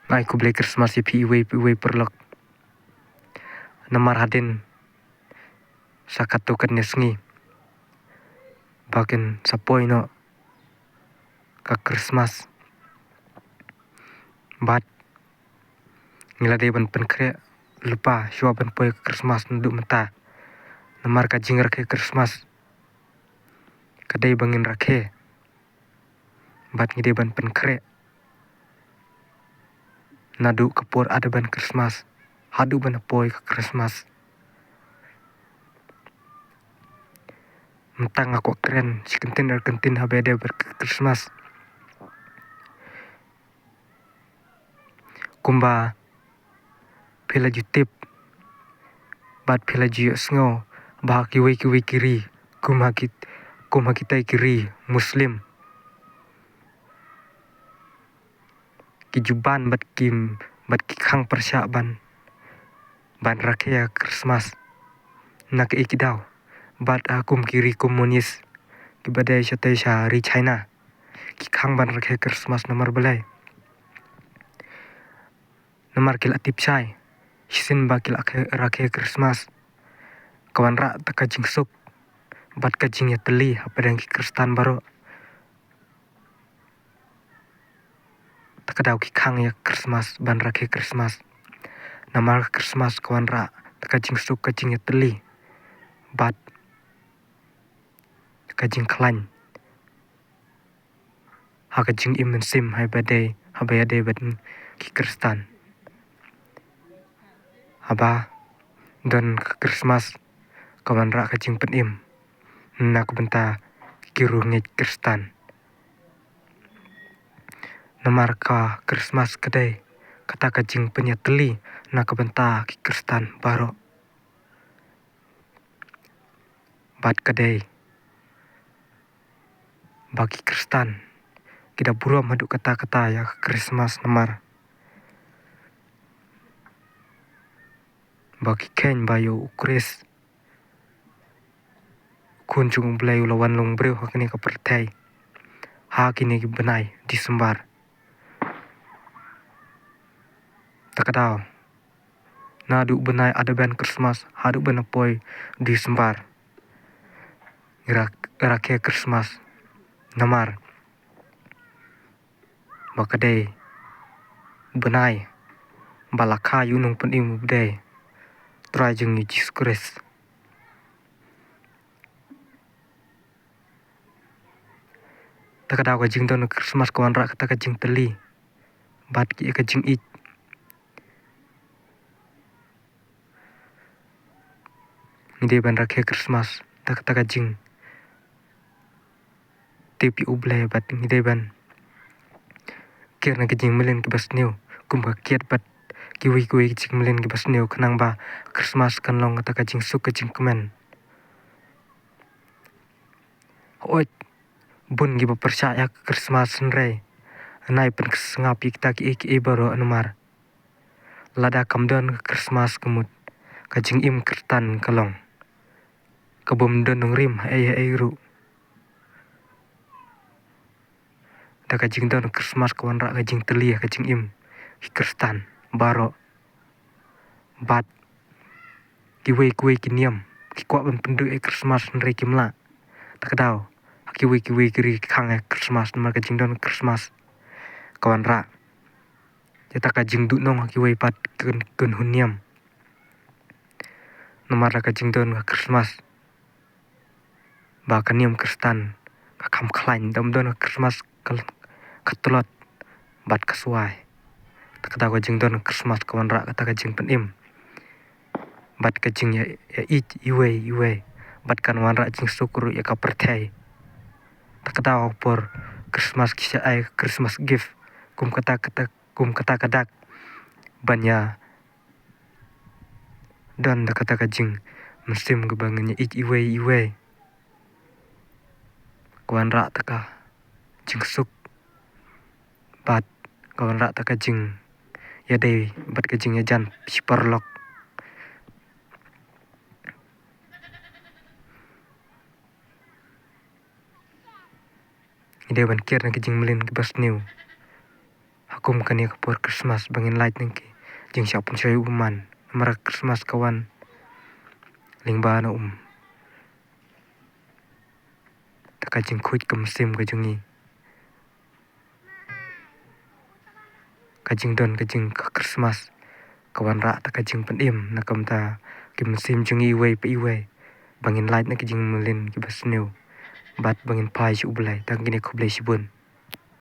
ngai ku beli Christmas pi iwe perlok namar hadin sakatu kan nesngi bakin sapoi no ka Christmas bat ngila de ban penkre lupa shua ban poi ka Christmas ndu menta namar ka jing rakhe Christmas kadai bangin rakhe bat ngide ban penkre nadu kapur ada ban Christmas hadu ban poi ka Christmas mentang aku keren si kentin habede ber Christmas kumba pela jutip bat pela jiyo sngo bah kiwi kiri kumha kita kiri muslim kijuban bat ki khang persya ban rakhya Christmas nak ikidau bat akum kiri komunis ki badai chatai ri China ki khang ban rakhya Christmas namar belai namar kil atip sai hisin bakil rakhya Christmas kawan ra taka jingsuk bat ka jing ya teli apa ki Kristan baro takadau ki khang ya Christmas ban rakhya Christmas namar Christmas kawan ra taka jingsuk ka jing ya teli bat ka jing klan ha ka jing imen sim hai badai habaya bat ki Kristan haba don Christmas kawan ra ka jing penim nak benta kiru ngej Kristan namar ka Christmas kadai kata ka jing penya teli nak benta ki Kristan baro bat kadai bagi Kristan kita buram haduk kata-kata ya Christmas namar bagi ken bayo ukris kunjung belai lawan long breu hakini ka pertai ha kini ki benai disembar takadau nadu benai ada ban Christmas hadu ban poi disembar rakyat Christmas namar bakadai benai balakha yunung penim budai trai jeng Jesus Christ takadau ka jing don Christmas kawan ra kata ka jing teli bat ki ka jing ik ngide ban rakyat Christmas takata ka jing tepi ublay bat ngide ban kirna ka jing melen ki basneu kumba kiat bat kiwi jing melen ki basneu kanang ba Christmas kan long kata ka jing suk ka jing kemen oi bun gi percaya Christmas nrei nai pen ngapi kita ki baro anumar lada kamdon Christmas kemut ka jing im kertan kalong kabum don rim ai ru da ka jing don Christmas kawan ra ka jing teli ka jing im ki Kristan baro bat kiwe kiniam ki kwa ban pendu Christmas nrei kimla takadau kiwe kiri khang Christmas namar ka jing don Christmas kawan ra jata ka jing du nong kiwe pat kun huniam namar ka jing don Christmas ba kaniam Kristan ka kham khlain dam don Christmas katulot bat kasuai takada ka jing don Christmas kawan ra kata ka jing penim bat ka jing ya iwe bat kan wan ra jing sukuru ya ka perthai takada por Christmas kisah Christmas gift kum kata kadak banya dan da kata ka jing musim kebangannya iwe kawan ra taka jing suk bat kawan ra taka jing ya dei bat ka jing ya jan siparlok ide ban kier na ka jing melin ki basneu Hakum kani kapur Christmas bangin light nengki jing siapun saya uman amara Christmas kawan lingba na taka jing kuit ke musim ke jungi kajing don kajing ke Christmas kawan ra taka jing pendim na kam ta ke musim jungi iwe pe iwe bangin light na kajing mulin ke basnew bat bangin pai si ublai tang kini kublai si bun